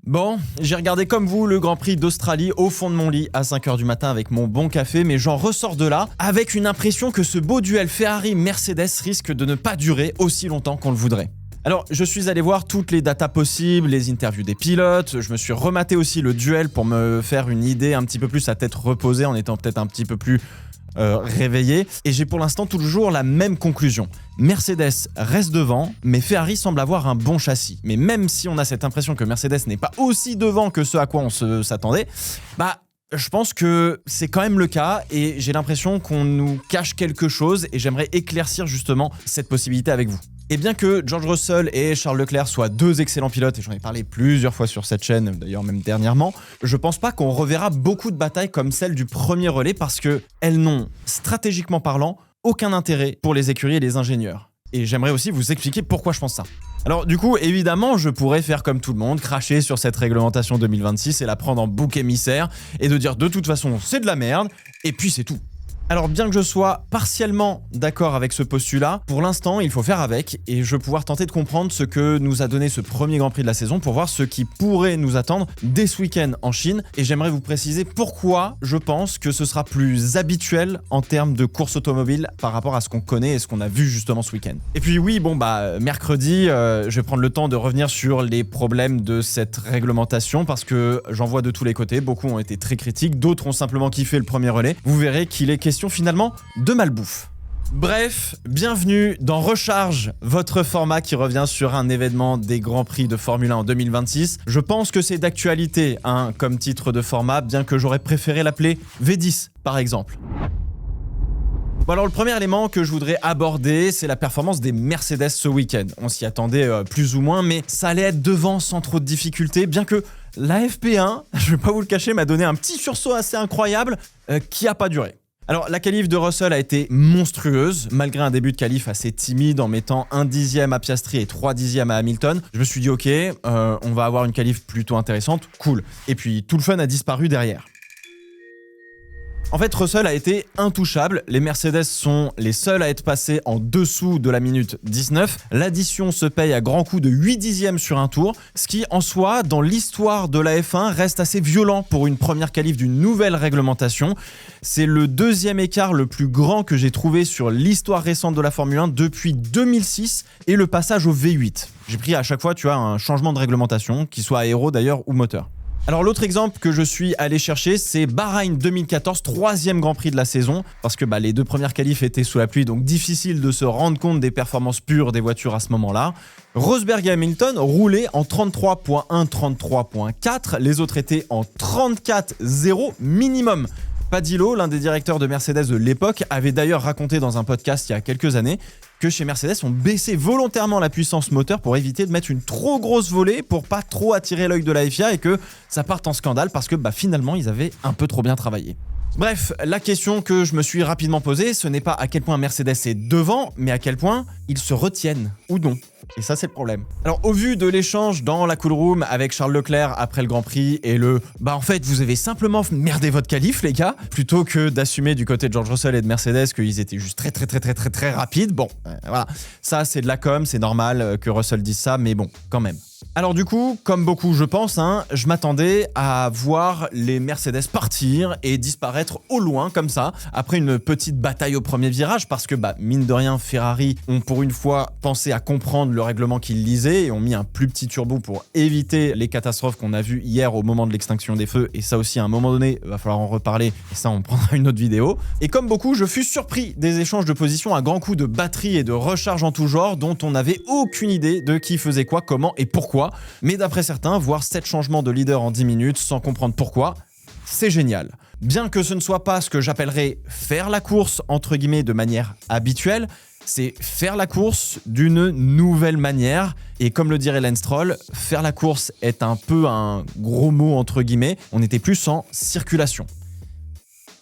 Bon, j'ai regardé comme vous le Grand Prix d'Australie au fond de mon lit à 5h du matin avec mon bon café, mais j'en ressors de là avec une impression que ce beau duel Ferrari-Mercedes risque de ne pas durer aussi longtemps qu'on le voudrait. Alors, je suis allé voir toutes les datas possibles, les interviews des pilotes, je me suis rematé aussi le duel pour me faire une idée un petit peu plus à tête reposée en étant peut-être un petit peu plus réveillé, et j'ai pour l'instant toujours la même conclusion. Mercedes reste devant, mais Ferrari semble avoir un bon châssis. Mais même si on a cette impression que Mercedes n'est pas aussi devant que ce à quoi on s'attendait, je pense que c'est quand même le cas et j'ai l'impression qu'on nous cache quelque chose et j'aimerais éclaircir justement cette possibilité avec vous. Et bien que George Russell et Charles Leclerc soient deux excellents pilotes, et j'en ai parlé plusieurs fois sur cette chaîne, d'ailleurs même dernièrement, je pense pas qu'on reverra beaucoup de batailles comme celle du premier relais parce qu'elles n'ont, stratégiquement parlant, aucun intérêt pour les écuries et les ingénieurs. Et j'aimerais aussi vous expliquer pourquoi je pense ça. Alors du coup, évidemment, je pourrais faire comme tout le monde, cracher sur cette réglementation 2026 et la prendre en bouc émissaire et de dire de toute façon c'est de la merde, et puis c'est tout. Alors bien que je sois partiellement d'accord avec ce postulat, pour l'instant il faut faire avec et je vais pouvoir tenter de comprendre ce que nous a donné ce premier Grand Prix de la saison pour voir ce qui pourrait nous attendre dès ce week-end en Chine, et j'aimerais vous préciser pourquoi je pense que ce sera plus habituel en termes de course automobile par rapport à ce qu'on connaît et ce qu'on a vu justement ce week-end. Et puis oui, mercredi, je vais prendre le temps de revenir sur les problèmes de cette réglementation parce que j'en vois de tous les côtés, beaucoup ont été très critiques, d'autres ont simplement kiffé le premier relais. Vous verrez qu'il est question finalement de malbouffe. Bref, bienvenue dans Recharge, votre format qui revient sur un événement des Grands Prix de Formule 1 en 2026. Je pense que c'est d'actualité comme titre de format, bien que j'aurais préféré l'appeler V10 par exemple. Bon alors le premier élément que je voudrais aborder, c'est la performance des Mercedes ce week-end. On s'y attendait plus ou moins, mais ça allait être devant sans trop de difficultés, bien que la FP1, je vais pas vous le cacher, m'a donné un petit sursaut assez incroyable qui a pas duré. Alors la qualif de Russell a été monstrueuse, malgré un début de qualif assez timide en mettant 1 dixième à Piastri et 3 dixièmes à Hamilton. Je me suis dit ok, on va avoir une qualif plutôt intéressante, cool. Et puis tout le fun a disparu derrière. En fait, Russell a été intouchable. Les Mercedes sont les seuls à être passés en dessous de la minute 19. L'addition se paye à grands coups de 8 dixièmes sur un tour, ce qui, en soi, dans l'histoire de la F1, reste assez violent pour une première qualif d'une nouvelle réglementation. C'est le deuxième écart le plus grand que j'ai trouvé sur l'histoire récente de la Formule 1 depuis 2006 et le passage au V8. J'ai pris à chaque fois, un changement de réglementation, qu'il soit aéro d'ailleurs ou moteur. Alors l'autre exemple que je suis allé chercher, c'est Bahreïn 2014, troisième Grand Prix de la saison, parce que les deux premières qualifs étaient sous la pluie, donc difficile de se rendre compte des performances pures des voitures à ce moment-là. Rosberg et Hamilton roulaient en 33.1, 33.4, les autres étaient en 34.0 minimum. Padillo, l'un des directeurs de Mercedes de l'époque, avait d'ailleurs raconté dans un podcast il y a quelques années que chez Mercedes, on baissait volontairement la puissance moteur pour éviter de mettre une trop grosse volée pour pas trop attirer l'œil de la FIA et que ça parte en scandale parce que finalement, ils avaient un peu trop bien travaillé. Bref, la question que je me suis rapidement posée, ce n'est pas à quel point Mercedes est devant, mais à quel point ils se retiennent ou non. Et ça, c'est le problème. Alors, au vu de l'échange dans la cool room avec Charles Leclerc après le Grand Prix et en fait, vous avez simplement merdé votre qualif, les gars, plutôt que d'assumer du côté de George Russell et de Mercedes qu'ils étaient juste très rapides. Voilà. Ça, c'est de la com, c'est normal que Russell dise ça, mais quand même. Alors du coup, comme beaucoup je pense, je m'attendais à voir les Mercedes partir et disparaître au loin comme ça, après une petite bataille au premier virage, parce que mine de rien, Ferrari ont pour une fois pensé à comprendre le règlement qu'ils lisaient et ont mis un plus petit turbo pour éviter les catastrophes qu'on a vues hier au moment de l'extinction des feux, et ça aussi à un moment donné, il va falloir en reparler, et ça on prendra une autre vidéo. Et comme beaucoup, je fus surpris des échanges de positions à grands coups de batterie et de recharge en tout genre, dont on n'avait aucune idée de qui faisait quoi, comment et pourquoi. Mais d'après certains, voir 7 changements de leader en 10 minutes sans comprendre pourquoi, c'est génial. Bien que ce ne soit pas ce que j'appellerais faire la course entre guillemets de manière habituelle, c'est faire la course d'une nouvelle manière. Et comme le dirait Lance Stroll, faire la course est un peu un gros mot entre guillemets. On était plus en circulation.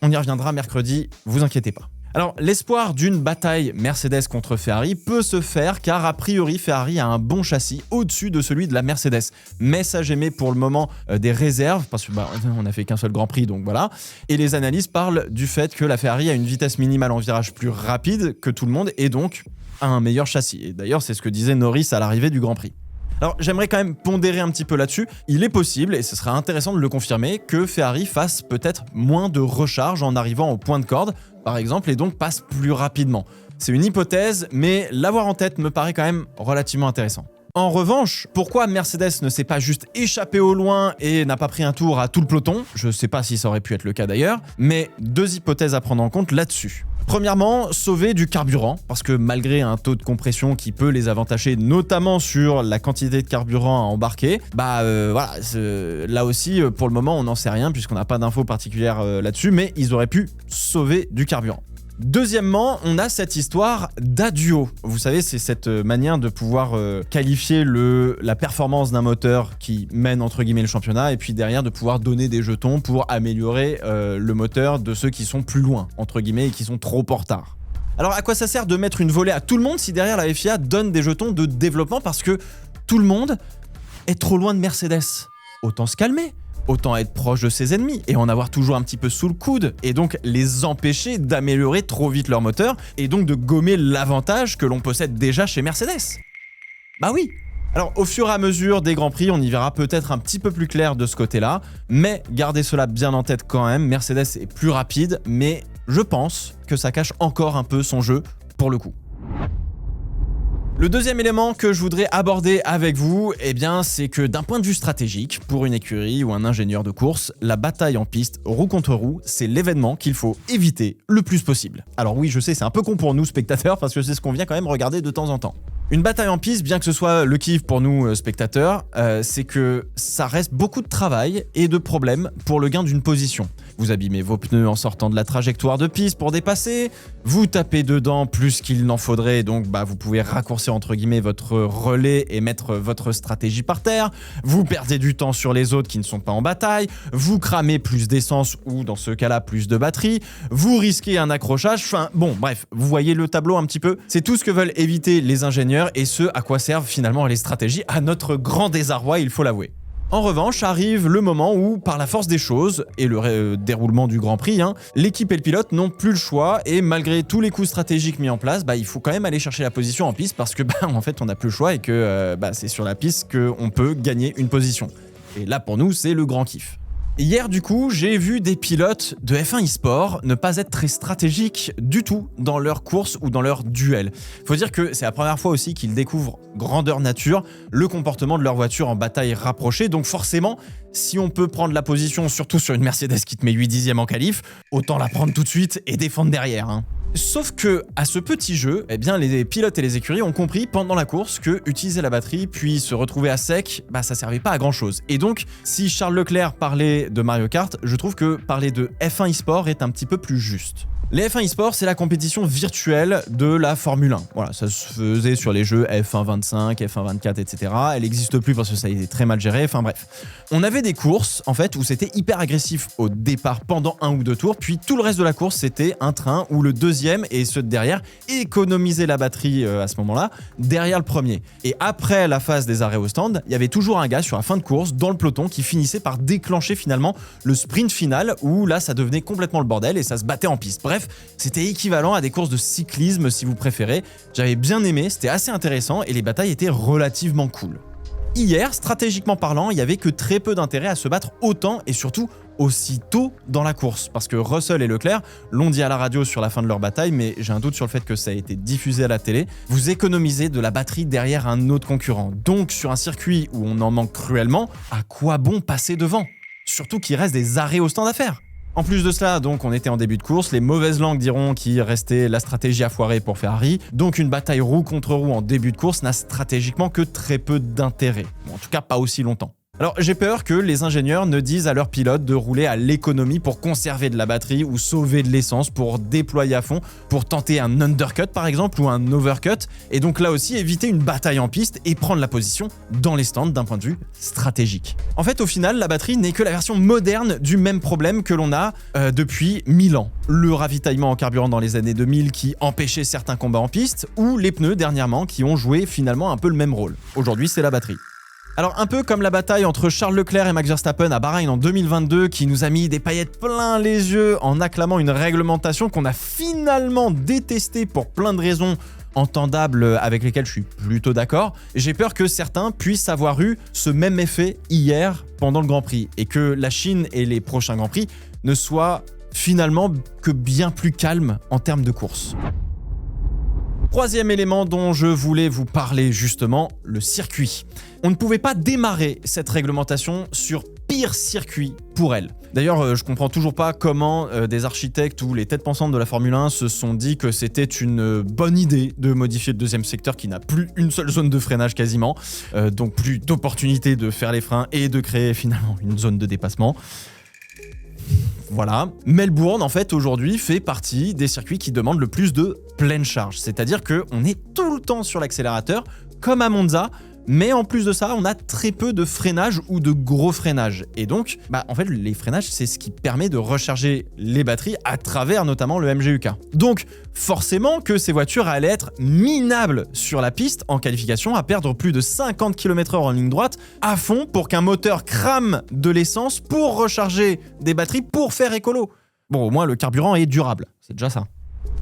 On y reviendra mercredi, vous inquiétez pas. Alors, l'espoir d'une bataille Mercedes contre Ferrari peut se faire car a priori Ferrari a un bon châssis au-dessus de celui de la Mercedes. Mais ça j'émets pour le moment des réserves parce que on n'a fait qu'un seul Grand Prix donc voilà. Et les analyses parlent du fait que la Ferrari a une vitesse minimale en virage plus rapide que tout le monde et donc a un meilleur châssis. Et d'ailleurs c'est ce que disait Norris à l'arrivée du Grand Prix. Alors j'aimerais quand même pondérer un petit peu là-dessus. Il est possible, et ce serait intéressant de le confirmer, que Ferrari fasse peut-être moins de recharge en arrivant au point de corde, par exemple, et donc passe plus rapidement. C'est une hypothèse, mais l'avoir en tête me paraît quand même relativement intéressant. En revanche, pourquoi Mercedes ne s'est pas juste échappé au loin et n'a pas pris un tour à tout le peloton? Je sais pas si ça aurait pu être le cas d'ailleurs, mais 2 hypothèses à prendre en compte là-dessus. Premièrement, sauver du carburant, parce que malgré un taux de compression qui peut les avantager, notamment sur la quantité de carburant à embarquer, voilà, là aussi, pour le moment, on n'en sait rien, puisqu'on n'a pas d'infos particulières là-dessus, mais ils auraient pu sauver du carburant. Deuxièmement, on a cette histoire d'ADUO. Vous savez, c'est cette manière de pouvoir qualifier la performance d'un moteur qui mène entre guillemets le championnat et puis derrière de pouvoir donner des jetons pour améliorer le moteur de ceux qui sont plus loin, entre guillemets, et qui sont trop en retard. Alors à quoi ça sert de mettre une volée à tout le monde si derrière la FIA donne des jetons de développement parce que tout le monde est trop loin de Mercedes? Autant se calmer. Autant être proche de ses ennemis et en avoir toujours un petit peu sous le coude et donc les empêcher d'améliorer trop vite leur moteur et donc de gommer l'avantage que l'on possède déjà chez Mercedes. Bah oui. Alors au fur et à mesure des Grands Prix, on y verra peut-être un petit peu plus clair de ce côté-là, mais gardez cela bien en tête quand même, Mercedes est plus rapide, mais je pense que ça cache encore un peu son jeu pour le coup. Le deuxième élément que je voudrais aborder avec vous, c'est que d'un point de vue stratégique, pour une écurie ou un ingénieur de course, la bataille en piste, roue contre roue, c'est l'événement qu'il faut éviter le plus possible. Alors oui, je sais, c'est un peu con pour nous spectateurs, parce que c'est ce qu'on vient quand même regarder de temps en temps. Une bataille en piste, bien que ce soit le kiff pour nous spectateurs, c'est que ça reste beaucoup de travail et de problèmes pour le gain d'une position. Vous abîmez vos pneus en sortant de la trajectoire de piste pour dépasser, vous tapez dedans plus qu'il n'en faudrait, donc vous pouvez raccourcir entre guillemets votre relais et mettre votre stratégie par terre, vous perdez du temps sur les autres qui ne sont pas en bataille, vous cramez plus d'essence ou dans ce cas-là plus de batterie, vous risquez un accrochage, bref, vous voyez le tableau un petit peu, c'est tout ce que veulent éviter les ingénieurs et ce à quoi servent finalement les stratégies, à notre grand désarroi, il faut l'avouer. En revanche, arrive le moment où, par la force des choses et le déroulement du Grand Prix, l'équipe et le pilote n'ont plus le choix et malgré tous les coups stratégiques mis en place, il faut quand même aller chercher la position en piste parce que en fait on n'a plus le choix et que c'est sur la piste qu'on peut gagner une position. Et là pour nous c'est le grand kiff. Hier, du coup, j'ai vu des pilotes de F1 eSport ne pas être très stratégiques du tout dans leur course ou dans leur duel. Faut dire que c'est la première fois aussi qu'ils découvrent grandeur nature le comportement de leur voiture en bataille rapprochée. Donc forcément, si on peut prendre la position, surtout sur une Mercedes qui te met 8 dixièmes en qualif, autant la prendre tout de suite et défendre derrière. Sauf que à ce petit jeu, les pilotes et les écuries ont compris pendant la course que utiliser la batterie puis se retrouver à sec, ça servait pas à grand chose. Et donc, si Charles Leclerc parlait de Mario Kart, je trouve que parler de F1 eSport est un petit peu plus juste. Les F1 eSport, c'est la compétition virtuelle de la Formule 1. Voilà, ça se faisait sur les jeux F1 25, F1 24, etc. Elle n'existe plus parce que ça a été très mal géré. Enfin bref. On avait des courses, en fait, où c'était hyper agressif au départ pendant 1 ou 2 tours. Puis tout le reste de la course, c'était un train où le deuxième et ceux de derrière économisaient la batterie à ce moment-là, derrière le premier. Et après la phase des arrêts au stand, il y avait toujours un gars sur la fin de course, dans le peloton, qui finissait par déclencher finalement le sprint final, où là, ça devenait complètement le bordel et ça se battait en piste. Bref, c'était équivalent à des courses de cyclisme si vous préférez. J'avais bien aimé, c'était assez intéressant et les batailles étaient relativement cool. Hier, stratégiquement parlant, il n'y avait que très peu d'intérêt à se battre autant et surtout aussi tôt dans la course. Parce que Russell et Leclerc l'ont dit à la radio sur la fin de leur bataille, mais j'ai un doute sur le fait que ça a été diffusé à la télé. Vous économisez de la batterie derrière un autre concurrent. Donc sur un circuit où on en manque cruellement, à quoi bon passer devant? Surtout qu'il reste des arrêts au stand à faire. En plus de cela, donc on était en début de course, les mauvaises langues diront qu'il restait la stratégie à foirer pour Ferrari, donc une bataille roue contre roue en début de course n'a stratégiquement que très peu d'intérêt, en tout cas pas aussi longtemps. Alors j'ai peur que les ingénieurs ne disent à leurs pilotes de rouler à l'économie pour conserver de la batterie ou sauver de l'essence pour déployer à fond, pour tenter un undercut par exemple ou un overcut, et donc là aussi éviter une bataille en piste et prendre la position dans les stands d'un point de vue stratégique. En fait au final la batterie n'est que la version moderne du même problème que l'on a depuis 1000 ans. Le ravitaillement en carburant dans les années 2000 qui empêchait certains combats en piste, ou les pneus dernièrement qui ont joué finalement un peu le même rôle. Aujourd'hui c'est la batterie. Alors un peu comme la bataille entre Charles Leclerc et Max Verstappen à Bahreïn en 2022 qui nous a mis des paillettes plein les yeux en acclamant une réglementation qu'on a finalement détestée pour plein de raisons entendables avec lesquels je suis plutôt d'accord. J'ai peur que certains puissent avoir eu ce même effet hier pendant le Grand Prix et que la Chine et les prochains Grands Prix ne soient finalement que bien plus calmes en termes de course. Troisième élément dont je voulais vous parler justement, le circuit. On ne pouvait pas démarrer cette réglementation sur pire circuit pour elle. D'ailleurs, je comprends toujours pas comment des architectes ou les têtes pensantes de la Formule 1 se sont dit que c'était une bonne idée de modifier le deuxième secteur qui n'a plus une seule zone de freinage quasiment, donc plus d'opportunité de faire les freins et de créer finalement une zone de dépassement. Voilà. Melbourne, en fait, aujourd'hui, fait partie des circuits qui demandent le plus de pleine charge. C'est-à-dire qu'on est tout le temps sur l'accélérateur, comme à Monza, mais en plus de ça, on a très peu de freinage ou de gros freinage. Et donc, en fait, les freinages, c'est ce qui permet de recharger les batteries à travers notamment le MGUK. Donc, forcément que ces voitures allaient être minables sur la piste en qualification, à perdre plus de 50 km/h en ligne droite à fond pour qu'un moteur crame de l'essence pour recharger des batteries pour faire écolo. Bon, au moins, le carburant est durable. C'est déjà ça.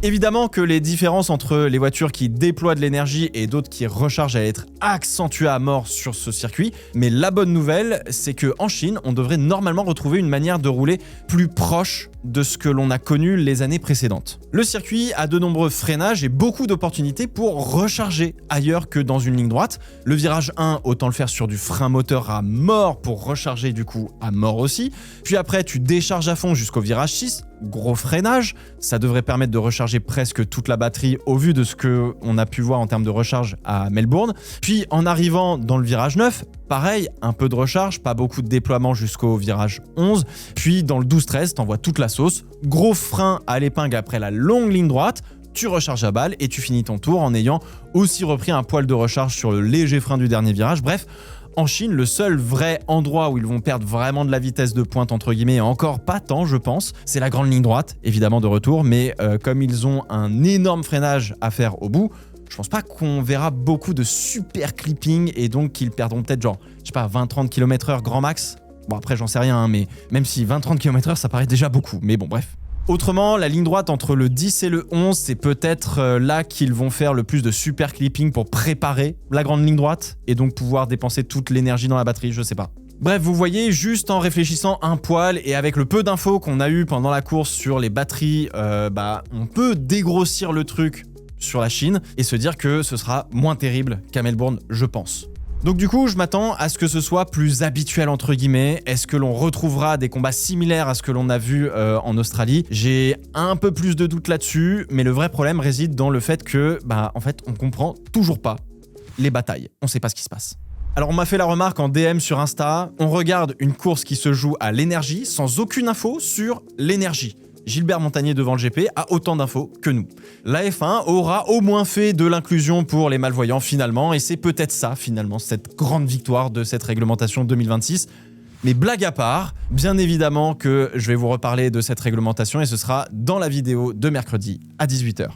Évidemment que les différences entre les voitures qui déploient de l'énergie et d'autres qui rechargent allaient être accentuées à mort sur ce circuit, mais la bonne nouvelle, c'est qu'en Chine, on devrait normalement retrouver une manière de rouler plus proche de ce que l'on a connu les années précédentes. Le circuit a de nombreux freinages et beaucoup d'opportunités pour recharger ailleurs que dans une ligne droite. Le virage 1, autant le faire sur du frein moteur à mort pour recharger du coup à mort aussi. Puis après, tu décharges à fond jusqu'au virage 6, gros freinage, ça devrait permettre de recharger presque toute la batterie au vu de ce qu'on a pu voir en termes de recharge à Melbourne. Puis en arrivant dans le virage 9, pareil, un peu de recharge, pas beaucoup de déploiement jusqu'au virage 11. Puis dans le 12-13, t'envoies toute la sauce, gros frein à l'épingle après la longue ligne droite, tu recharges à balle et tu finis ton tour en ayant aussi repris un poil de recharge sur le léger frein du dernier virage. Bref, en Chine, le seul vrai endroit où ils vont perdre vraiment de la vitesse de pointe, entre guillemets, et encore pas tant, je pense, c'est la grande ligne droite, évidemment de retour, mais comme ils ont un énorme freinage à faire au bout, je pense pas qu'on verra beaucoup de super clipping et donc qu'ils perdront peut-être genre, je sais pas, 20-30 km/h grand max. Bon après j'en sais rien, hein, mais même si 20-30 km/h ça paraît déjà beaucoup, mais bon bref. Autrement, la ligne droite entre le 10 et le 11, c'est peut-être là qu'ils vont faire le plus de super clipping pour préparer la grande ligne droite et donc pouvoir dépenser toute l'énergie dans la batterie, je sais pas. Bref, vous voyez, juste en réfléchissant un poil et avec le peu d'infos qu'on a eu pendant la course sur les batteries, on peut dégrossir le truc sur la Chine et se dire que ce sera moins terrible qu'à Melbourne, je pense. Donc du coup, je m'attends à ce que ce soit plus habituel entre guillemets. Est-ce que l'on retrouvera des combats similaires à ce que l'on a vu en Australie? J'ai un peu plus de doutes là-dessus, mais le vrai problème réside dans le fait que, en fait, on comprend toujours pas les batailles. On sait pas ce qui se passe. Alors on m'a fait la remarque en DM sur Insta, on regarde une course qui se joue à l'énergie sans aucune info sur l'énergie. Gilbert Montagnier devant le GP a autant d'infos que nous. La F1 aura au moins fait de l'inclusion pour les malvoyants finalement, et c'est peut-être ça finalement, cette grande victoire de cette réglementation 2026. Mais blague à part, bien évidemment que je vais vous reparler de cette réglementation et ce sera dans la vidéo de mercredi à 18 h.